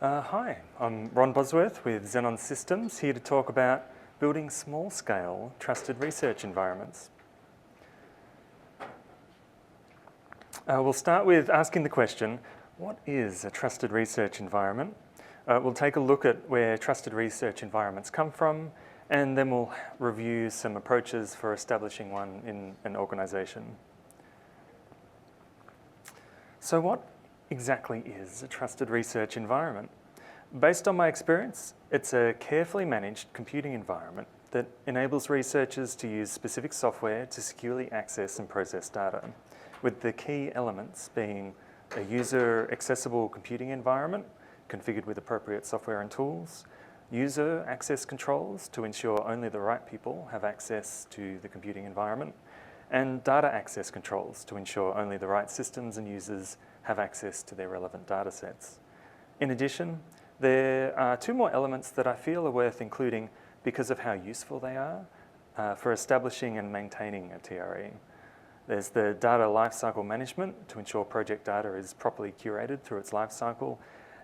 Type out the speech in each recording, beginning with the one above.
Hi, I'm Ron Bosworth with XENON Systems, here to talk about building small-scale trusted research environments. We'll start with asking the question, what is a trusted research environment? We'll take a look at where trusted research environments come from, and then we'll review some approaches for establishing one in an organisation. So what exactly is a trusted research environment? Based on my experience, it's a carefully managed computing environment that enables researchers to use specific software to securely access and process data, with the key elements being a user-accessible computing environment configured with appropriate software and tools, user access controls to ensure only the right people have access to the computing environment, and data access controls to ensure only the right systems and users have access to their relevant data sets. In addition, there are two more elements that I feel are worth including because of how useful they are for establishing and maintaining a TRE. There's the data lifecycle management to ensure project data is properly curated through its lifecycle,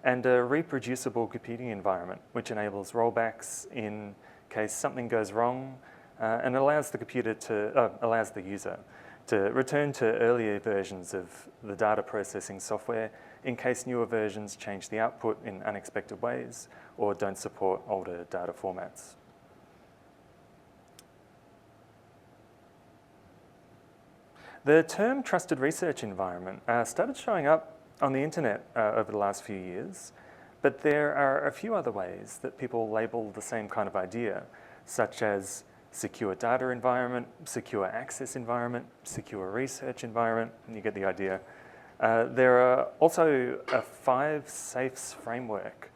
and a reproducible computing environment which enables rollbacks in case something goes wrong and allows the user to return to earlier versions of the data processing software in case newer versions change the output in unexpected ways or don't support older data formats. The term trusted research environment started showing up on the internet over the last few years, but there are a few other ways that people label the same kind of idea, such as secure data environment, secure access environment, secure research environment, and you get the idea. There are also a 5 safes framework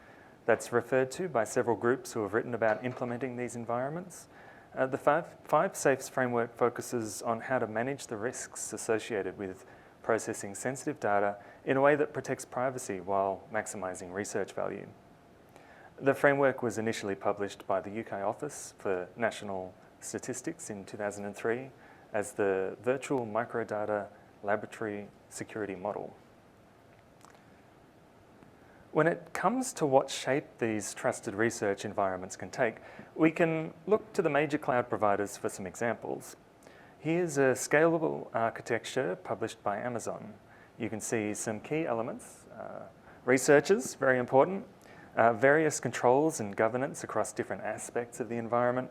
that's referred to by several groups who have written about implementing these environments. The 5 safes framework focuses on how to manage the risks associated with processing sensitive data in a way that protects privacy while maximising research value. The framework was initially published by the UK Office for National Statistics in 2003 as the Virtual Microdata Laboratory Security Model. When it comes to what shape these trusted research environments can take, we can look to the major cloud providers for some examples. Here's a scalable architecture published by Amazon. You can see some key elements. Researchers, very important. Various controls and governance across different aspects of the environment.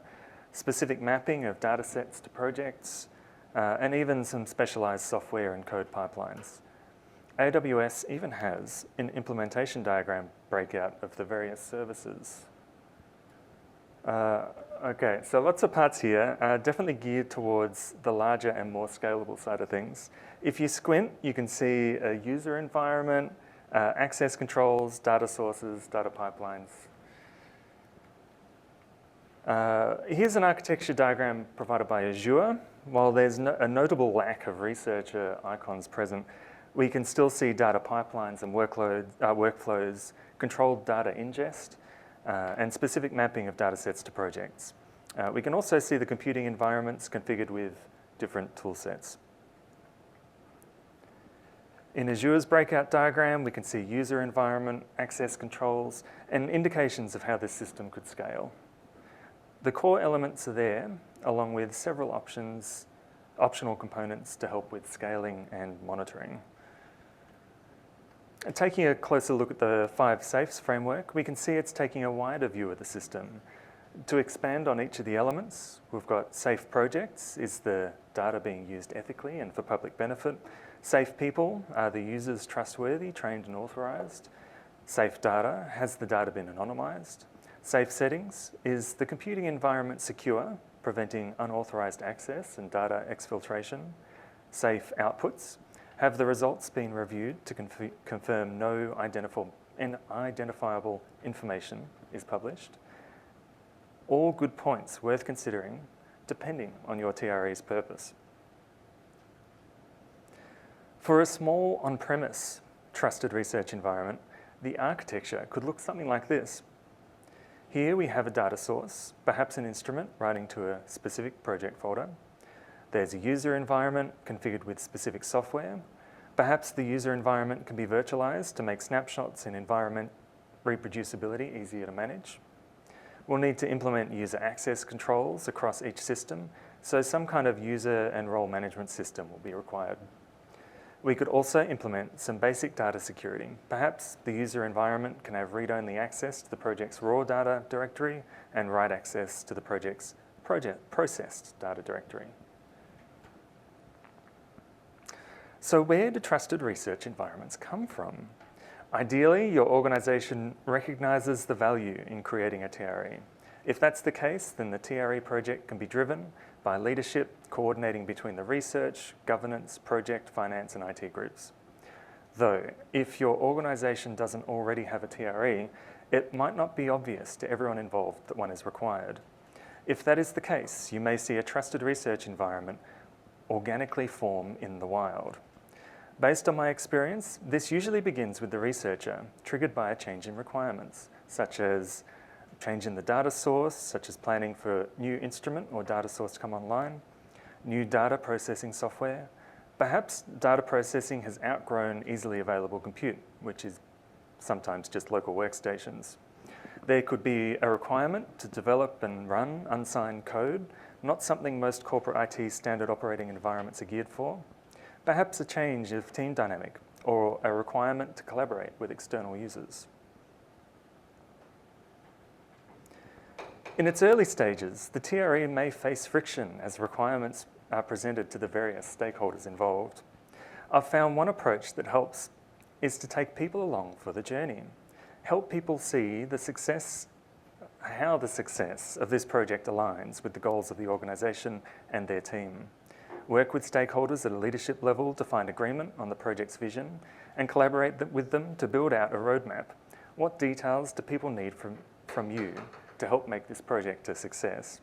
Specific mapping of data sets to projects, and even some specialized software and code pipelines. AWS even has an implementation diagram breakout of the various services. Okay, so lots of parts here, definitely geared towards the larger and more scalable side of things. If you squint, you can see a user environment, access controls, data sources, data pipelines. Here's an architecture diagram provided by Azure. While there's a notable lack of researcher icons present, we can still see data pipelines and workflows, controlled data ingest, and specific mapping of data sets to projects. We can also see the computing environments configured with different tool sets. In Azure's breakout diagram, we can see user environment, access controls, and indications of how this system could scale. The core elements are there, along with several optional components to help with scaling and monitoring. Taking a closer look at the 5 safes framework, we can see it's taking a wider view of the system. To expand on each of the elements, we've got safe projects. Is the data being used ethically and for public benefit? Safe people, are the users trustworthy, trained and authorized? Safe data, has the data been anonymized? Safe settings, is the computing environment secure, preventing unauthorized access and data exfiltration? Safe outputs, have the results been reviewed to confirm no identifiable information is published? All good points worth considering, depending on your TRE's purpose. For a small on-premise trusted research environment, the architecture could look something like this. Here we have a data source, perhaps an instrument writing to a specific project folder. There's a user environment configured with specific software. Perhaps the user environment can be virtualized to make snapshots in environment reproducibility easier to manage. We'll need to implement user access controls across each system, so some kind of user and role management system will be required. We could also implement some basic data security. Perhaps the user environment can have read-only access to the project's raw data directory and write access to the project's processed data directory. So where do trusted research environments come from? Ideally, your organisation recognises the value in creating a TRE. If that's the case, then the TRE project can be driven by leadership coordinating between the research, governance, project, finance and IT groups. Though, if your organisation doesn't already have a TRE, it might not be obvious to everyone involved that one is required. If that is the case, you may see a trusted research environment organically form in the wild. Based on my experience, this usually begins with the researcher, triggered by a change in requirements, such as change in the data source, such as planning for a new instrument or data source to come online, new data processing software. Perhaps data processing has outgrown easily available compute, which is sometimes just local workstations. There could be a requirement to develop and run unsigned code, not something most corporate IT standard operating environments are geared for. Perhaps a change of team dynamic or a requirement to collaborate with external users. In its early stages, the TRE may face friction as requirements are presented to the various stakeholders involved. I've found one approach that helps is to take people along for the journey. Help people see how the success of this project aligns with the goals of the organisation and their team. Work with stakeholders at a leadership level to find agreement on the project's vision and collaborate with them to build out a roadmap. What details do people need from you to help make this project a success?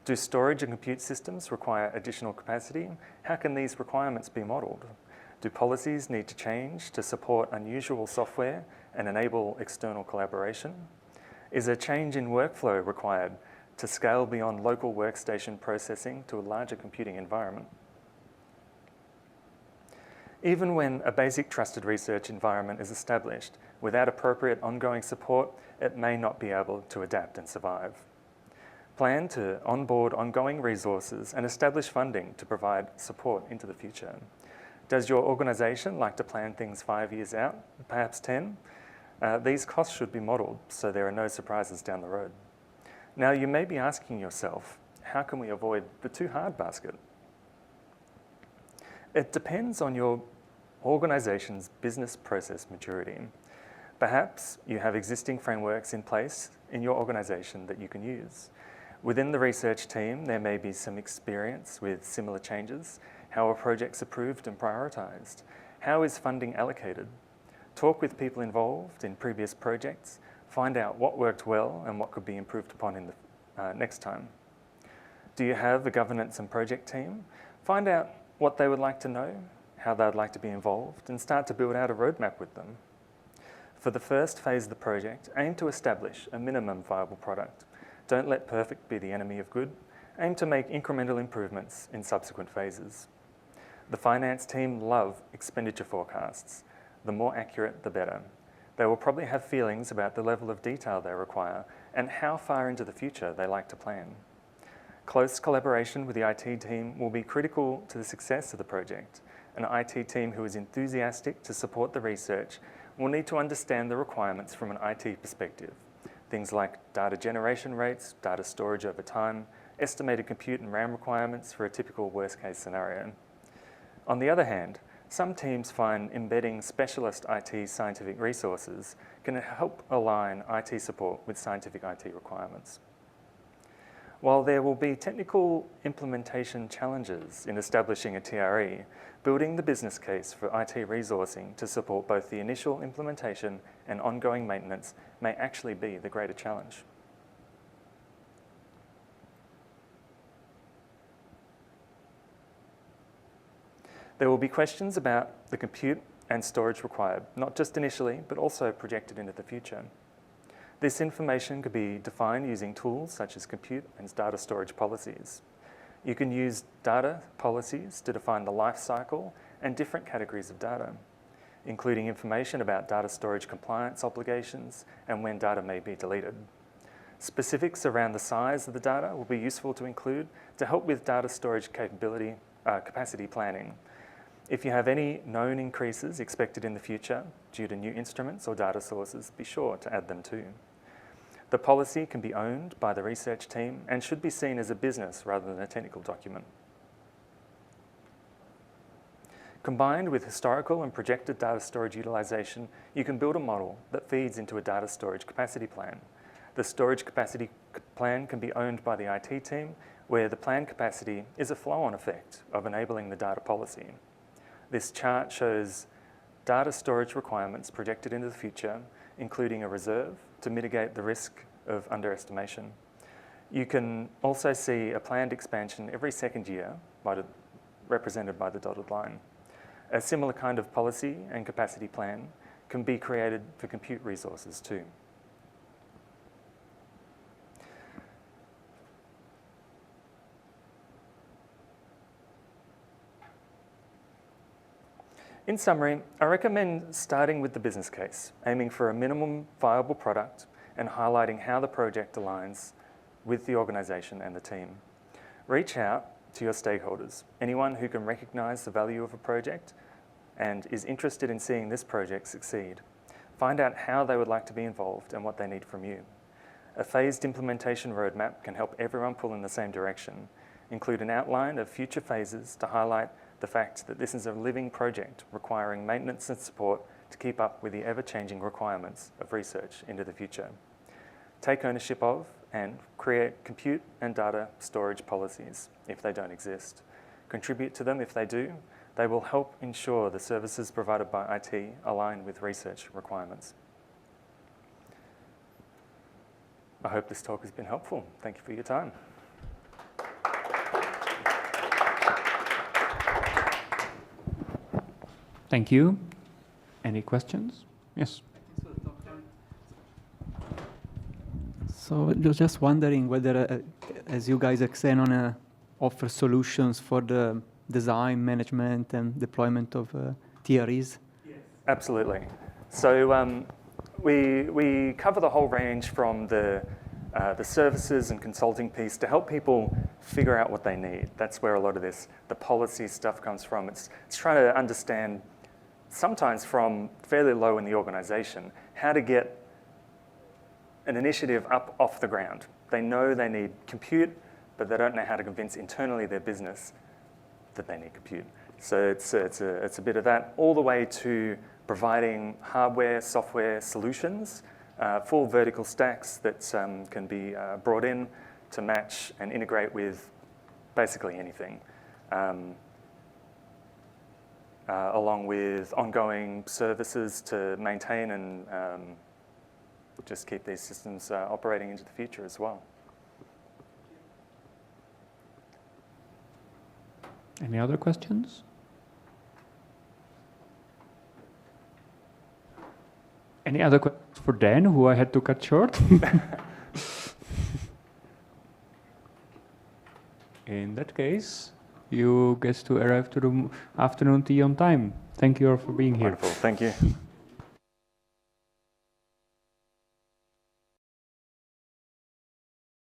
Do storage and compute systems require additional capacity? How can these requirements be modelled? Do policies need to change to support unusual software and enable external collaboration? Is a change in workflow required to scale beyond local workstation processing to a larger computing environment? Even when a basic trusted research environment is established, without appropriate ongoing support, it may not be able to adapt and survive. Plan to onboard ongoing resources and establish funding to provide support into the future. Does your organisation like to plan things 5 years out, perhaps 10? These costs should be modelled so there are no surprises down the road. Now you may be asking yourself, how can we avoid the too hard basket? It depends on your organisation's business process maturity. Perhaps you have existing frameworks in place in your organisation that you can use. Within the research team, there may be some experience with similar changes. How are projects approved and prioritised? How is funding allocated? Talk with people involved in previous projects. Find out what worked well and what could be improved upon in the next time. Do you have a governance and project team? Find out what they would like to know, how they'd like to be involved, and start to build out a roadmap with them. For the first phase of the project, aim to establish a minimum viable product. Don't let perfect be the enemy of good. Aim to make incremental improvements in subsequent phases. The finance team love expenditure forecasts. The more accurate, the better. They will probably have feelings about the level of detail they require and how far into the future they like to plan. Close collaboration with the IT team will be critical to the success of the project. An IT team who is enthusiastic to support the research will need to understand the requirements from an IT perspective. Things like data generation rates, data storage over time, estimated compute and RAM requirements for a typical worst-case scenario. On the other hand, some teams find embedding specialist IT scientific resources can help align IT support with scientific IT requirements. While there will be technical implementation challenges in establishing a TRE, building the business case for IT resourcing to support both the initial implementation and ongoing maintenance may actually be the greater challenge. There will be questions about the compute and storage required, not just initially, but also projected into the future. This information could be defined using tools such as compute and data storage policies. You can use data policies to define the life cycle and different categories of data. including information about data storage compliance obligations and when data may be deleted. Specifics around the size of the data will be useful to include to help with data storage capacity planning. If you have any known increases expected in the future due to new instruments or data sources, be sure to add them too. The policy can be owned by the research team and should be seen as a business rather than a technical document. Combined with historical and projected data storage utilization, you can build a model that feeds into a data storage capacity plan. The storage capacity plan can be owned by the IT team, where the planned capacity is a flow-on effect of enabling the data policy. This chart shows data storage requirements projected into the future, including a reserve to mitigate the risk of underestimation. You can also see a planned expansion every second year, represented by the dotted line. A similar kind of policy and capacity plan can be created for compute resources too. In summary, I recommend starting with the business case, aiming for a minimum viable product and highlighting how the project aligns with the organisation and the team. Reach out to your stakeholders, anyone who can recognise the value of a project and is interested in seeing this project succeed. Find out how they would like to be involved and what they need from you. A phased implementation roadmap can help everyone pull in the same direction. Include an outline of future phases to highlight the fact that this is a living project requiring maintenance and support to keep up with the ever-changing requirements of research into the future. Take ownership of and create compute and data storage policies if they don't exist. Contribute to them if they do. They will help ensure the services provided by IT align with research requirements. I hope this talk has been helpful. Thank you for your time. Thank you. Any questions? Yes. So just wondering whether, as you guys at XENON offer solutions for the design, management, and deployment of TREs? Yes. Absolutely. So we cover the whole range from the services and consulting piece to help people figure out what they need. That's where a lot of the policy stuff comes from. It's trying to understand, sometimes from fairly low in the organisation, how to get an initiative up off the ground. They know they need compute, but they don't know how to convince internally their business that they need compute. So it's a bit of that, all the way to providing hardware, software solutions, full vertical stacks that can be brought in to match and integrate with basically anything. Along with ongoing services to maintain and just keep these systems operating into the future as well. Any other questions? Any other questions for Dan, who I had to cut short? In that case, you get to arrive to the afternoon tea on time. Thank you all for being here. Wonderful. Thank you.